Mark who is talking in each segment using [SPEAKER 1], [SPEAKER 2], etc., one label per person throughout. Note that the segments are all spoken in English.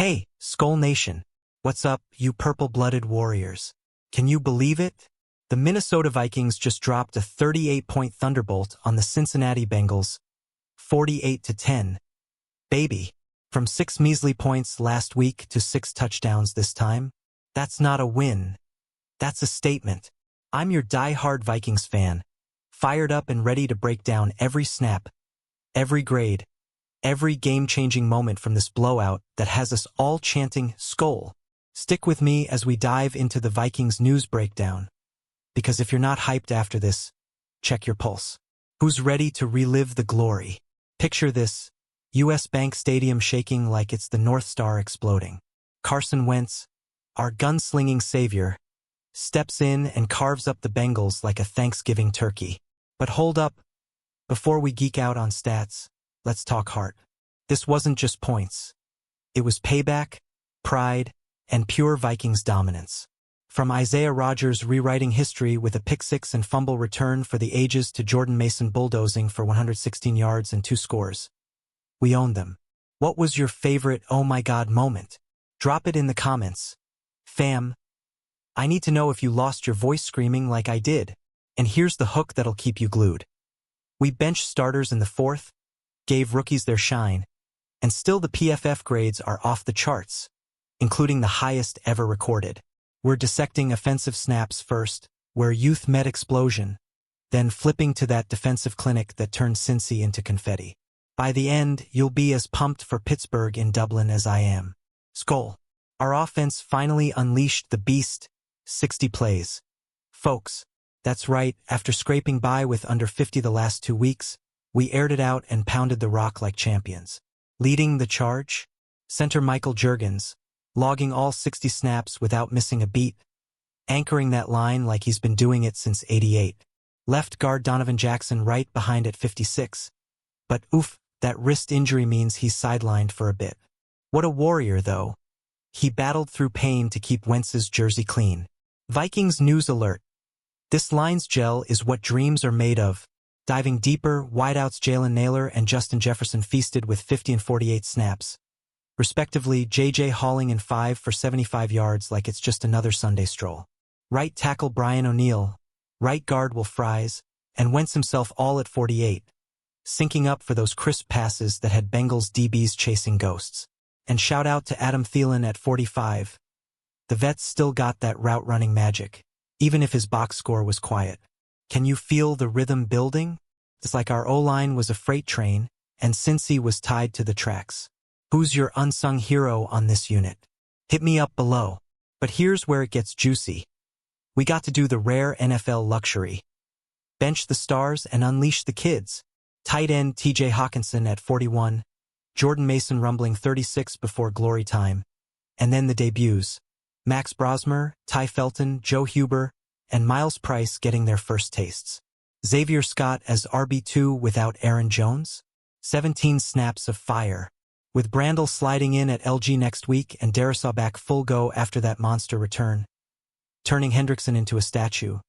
[SPEAKER 1] Hey, Skull Nation. What's up, you purple-blooded warriors? Can you believe it? The Minnesota Vikings just dropped a 38-point thunderbolt on the Cincinnati Bengals, 48-10. Baby. From 6 measly points last week to 6 touchdowns this time. That's not a win. That's a statement. I'm your die-hard Vikings fan, fired up and ready to break down every snap, every grade, every game-changing moment from this blowout that has us all chanting Skol. Stick with me as we dive into the Vikings news breakdown. Because if you're not hyped after this, check your pulse. Who's ready to relive the glory? Picture this, U.S. Bank Stadium shaking like it's the North Star exploding. Carson Wentz, our gunslinging savior, steps in and carves up the Bengals like a Thanksgiving turkey. But hold up, before we geek out on stats, let's talk heart. This wasn't just points. It was payback, pride, and pure Vikings dominance. From Isaiah Rodgers rewriting history with a pick-six and fumble return for the ages to Jordan Mason bulldozing for 116 yards and 2 scores. We owned them. What was your favorite oh my god moment? Drop it in the comments. Fam, I need to know if you lost your voice screaming like I did. And here's the hook that'll keep you glued. We benched starters in the 4th, gave rookies their shine, and still the PFF grades are off the charts, including the highest ever recorded. We're dissecting offensive snaps first, where youth met explosion, then flipping to that defensive clinic that turned Cincy into confetti. By the end, you'll be as pumped for Pittsburgh in Dublin as I am. Skol. Our offense finally unleashed the beast, 60 plays. Folks, that's right, after scraping by with under 50 the last 2 weeks, we aired it out and pounded the rock like champions. Leading the charge? Center Michael Juergens, logging all 60 snaps without missing a beat, anchoring that line like he's been doing it since '88. Left guard Donovan Jackson right behind at 56. But oof, that wrist injury means he's sidelined for a bit. What a warrior, though. He battled through pain to keep Wentz's jersey clean. Vikings news alert. This line's gel is what dreams are made of. Diving deeper, wideouts Jalen Nailor and Justin Jefferson feasted with 50 and 48 snaps. Respectively, J.J. hauling in 5 for 75 yards like it's just another Sunday stroll. Right tackle Brian O'Neill, right guard Will Fries, and Wentz himself all at 48, syncing up for those crisp passes that had Bengals DBs chasing ghosts. And shout out to Adam Thielen at 45. The vet's still got that route-running magic, even if his box score was quiet. Can you feel the rhythm building? It's like our O-line was a freight train, and Cincy was tied to the tracks. Who's your unsung hero on this unit? Hit me up below. But here's where it gets juicy. We got to do the rare NFL luxury. Bench the stars and unleash the kids. Tight end TJ Hawkinson at 41. Jordan Mason rumbling 36 before glory time. And then the debuts. Max Brosmer, Ty Felton, Joe Huber, and Miles Price getting their first tastes. Xavier Scott as RB2 without Aaron Jones. 17 snaps of fire. With Brandel sliding in at LG next week and Darisaw back full go after that monster return, turning Hendrickson into a statue.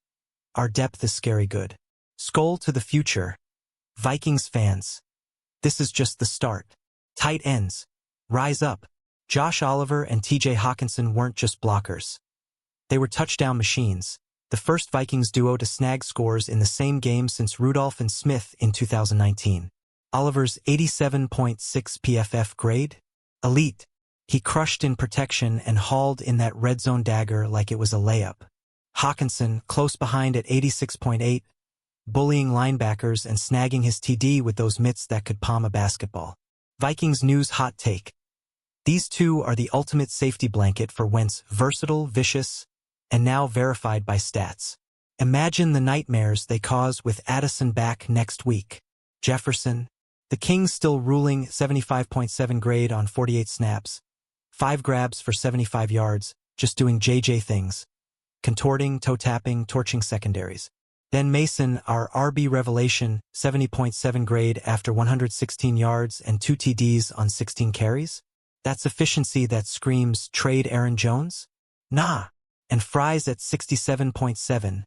[SPEAKER 1] Our depth is scary good. Skol to the future. Vikings fans. This is just the start. Tight ends. Rise up. Josh Oliver and TJ Hawkinson weren't just blockers. They were touchdown machines, the first Vikings duo to snag scores in the same game since Rudolph and Smith in 2019. Oliver's 87.6 PFF grade? Elite. He crushed in protection and hauled in that red zone dagger like it was a layup. Hawkinson, close behind at 86.8, bullying linebackers and snagging his TD with those mitts that could palm a basketball. Vikings news hot take. These two are the ultimate safety blanket for Wentz, versatile, vicious, and now verified by stats. Imagine the nightmares they cause with Addison back next week. Jefferson. The Kings still ruling 75.7 grade on 48 snaps. 5 grabs for 75 yards, just doing JJ things. Contorting, toe-tapping, torching secondaries. Then Mason, our RB revelation, 70.7 grade after 116 yards and 2 TDs on 16 carries? That's efficiency that screams trade Aaron Jones? Nah. And Fries at 67.7,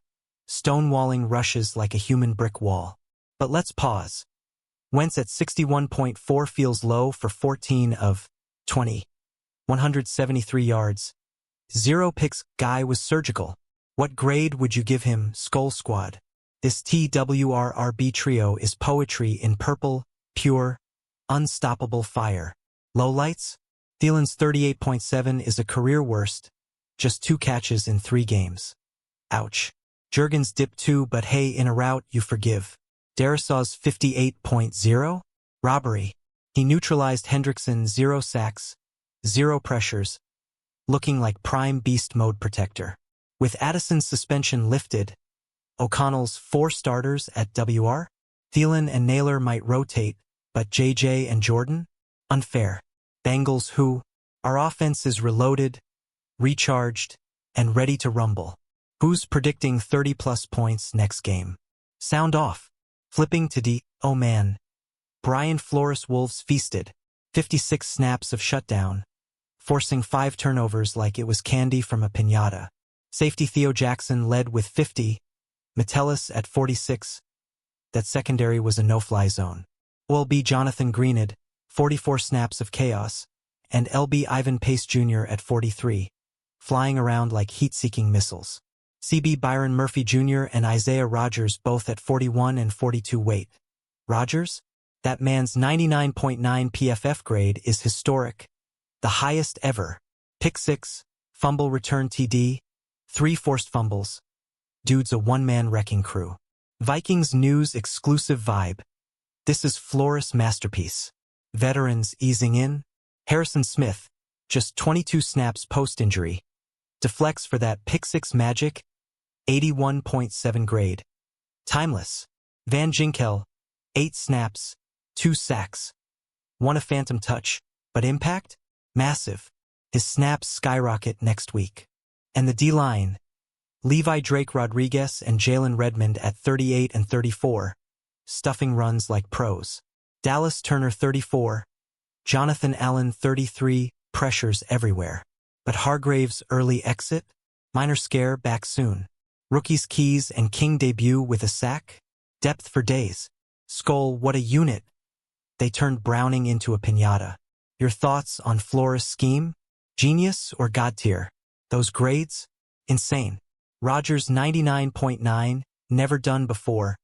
[SPEAKER 1] stonewalling rushes like a human brick wall. But let's pause. Wentz at 61.4 feels low for 14 of 20. 173 yards. 0 picks. Guy was surgical. What grade would you give him, Skull Squad? This TWRRB trio is poetry in purple, pure, unstoppable fire. Lowlights? Thielen's 38.7 is a career worst. Just 2 catches in 3 games. Ouch. Jurgens dipped 2, but hey, in a rout, you forgive. Derisaw's 58.0? Robbery. He neutralized Hendrickson, 0 sacks, 0 pressures, looking like prime beast mode protector. With Addison's suspension lifted, O'Connell's 4 starters at WR? Thielen and Naylor might rotate, but JJ and Jordan? Unfair. Bengals who? Our offense is reloaded, recharged, and ready to rumble. Who's predicting 30-plus points next game? Sound off. Flipping to D. Oh man. Brian Flores Wolves feasted. 56 snaps of shutdown, forcing 5 turnovers like it was candy from a piñata. Safety Theo Jackson led with 50, Metellus at 46. That secondary was a no-fly zone. OLB Jonathan Greenid, 44 snaps of chaos, and LB Ivan Pace Jr. at 43, flying around like heat-seeking missiles. CB Byron Murphy Jr. and Isaiah Rodgers both at 41 and 42 weight. Rodgers? That man's 99.9 PFF grade is historic. The highest ever. Pick 6, fumble return TD, 3 forced fumbles. Dude's a one-man wrecking crew. Vikings News exclusive vibe. This is Flores' masterpiece. Veterans easing in. Harrison Smith, just 22 snaps post-injury. Deflects for that pick 6 magic, 81.7 grade. Timeless. Van Ginkel, 8 snaps, 2 sacks. Won a phantom touch, but impact? Massive. His snaps skyrocket next week. And the D-line. Levi Drake Rodriguez and Jalen Redmond at 38 and 34, stuffing runs like pros. Dallas Turner 34, Jonathan Allen 33, pressures everywhere. But Hargrave's early exit? Minor scare, back soon. Rookies Keys and King debut with a sack? Depth for days. Skull, what a unit. They turned Browning into a piñata. Your thoughts on Flores' scheme? Genius or God tier? Those grades? Insane. Rodgers 99.9, never done before.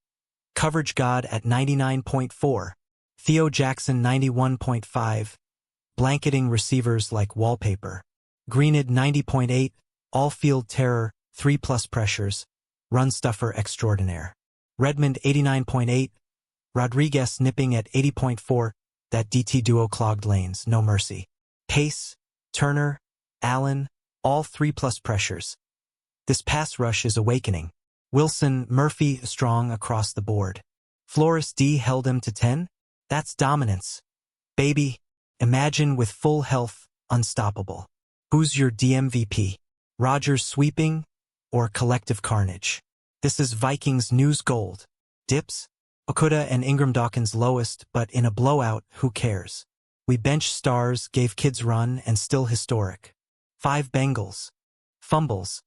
[SPEAKER 1] Coverage God at 99.4. Theo Jackson 91.5, blanketing receivers like wallpaper. Greenid 90.8, all-field terror, 3+ pressures, run stuffer extraordinaire. Redmond 89.8, Rodriguez nipping at 80.4, that DT duo clogged lanes, no mercy. Pace, Turner, Allen, all 3+ pressures. This pass rush is awakening. Wilson, Murphy, strong across the board. Flores D held him to 10? That's dominance. Baby, imagine with full health, unstoppable. Who's your DMVP? Rodgers sweeping or collective carnage? This is Vikings News Gold. Dips? Okuda and Ingram Dawkins lowest, but in a blowout, who cares? We bench stars, gave kids run, and still historic. 5 Bengals. Fumbles.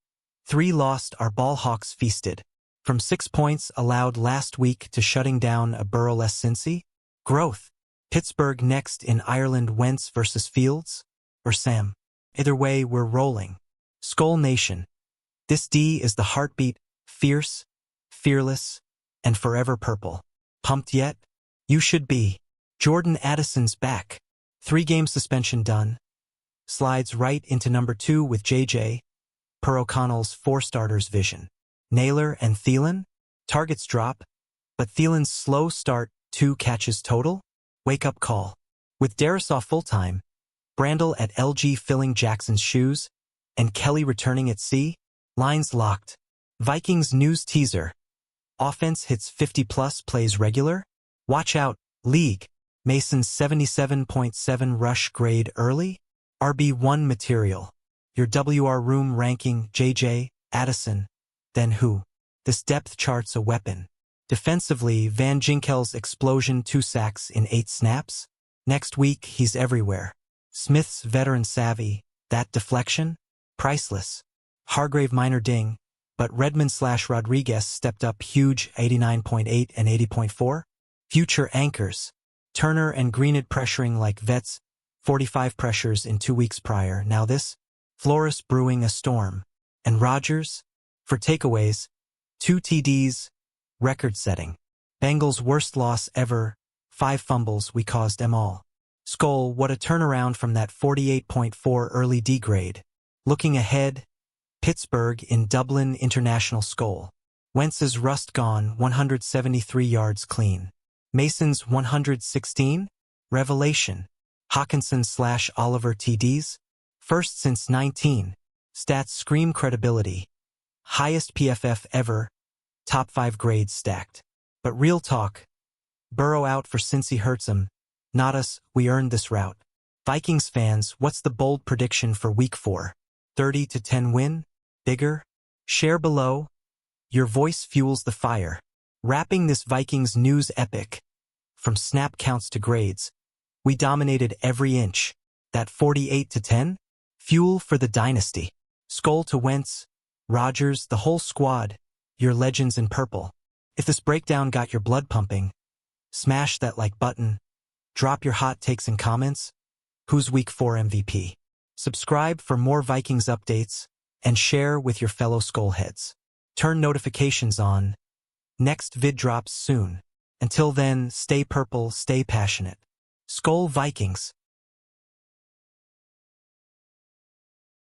[SPEAKER 1] 3 lost, our ballhawks feasted. From 6 points allowed last week to shutting down a Burrow-less Cincy? Growth. Pittsburgh next in Ireland. Wentz versus Fields? Or Sam? Either way, we're rolling. Skull Nation. This D is the heartbeat, fierce, fearless, and forever purple. Pumped yet? You should be. Jordan Addison's back. 3-game suspension done. Slides right into number 2 with JJ, per O'Connell's 4 starters vision. Naylor and Thielen? Targets drop, but Thielen's slow start, 2 catches total? Wake-up call. With Derisaw full-time, Brandel at LG filling Jackson's shoes, and Kelly returning at C, lines locked. Vikings News teaser. Offense hits 50+ plays regular? Watch out, league. Mason's 77.7 rush grade early? RB1 material. Your WR room ranking, JJ, Addison. Then who? This depth chart's a weapon. Defensively, Van Ginkel's explosion, 2 sacks in 8 snaps? Next week, he's everywhere. Smith's veteran savvy, that deflection? Priceless. Hargrave minor ding, but Redmond/Rodriguez stepped up huge, 89.8 and 80.4. Future anchors. Turner and Greenid pressuring like vets, 45 pressures in 2 weeks prior. Now this, Flores brewing a storm. And Rodgers, for takeaways, 2 TDs, record-setting. Bengals' worst loss ever, 5 fumbles, we caused them all. Skull, what a turnaround from that 48.4 early D grade. Looking ahead, Pittsburgh in Dublin International. Skull. Wentz's rust gone, 173 yards clean. Mason's 116? Revelation. Hawkinson/Oliver TDs? First since 19. Stats scream credibility. Highest PFF ever. Top 5 grades stacked. But real talk. Burrow out for Cincy hurts him. Not us, we earned this route. Vikings fans, what's the bold prediction for Week 4? 30-10 win? Bigger? Share below. Your voice fuels the fire. Wrapping this Vikings news epic. From snap counts to grades, we dominated every inch. That 48-10? Fuel for the dynasty. Skull to Wentz, Rodgers, the whole squad, your legends in purple. If this breakdown got your blood pumping, smash that like button. Drop your hot takes and comments. Who's Week 4 MVP? Subscribe for more Vikings updates and share with your fellow Skullheads. Turn notifications on. Next vid drops soon. Until then, stay purple, stay passionate. Skull Vikings.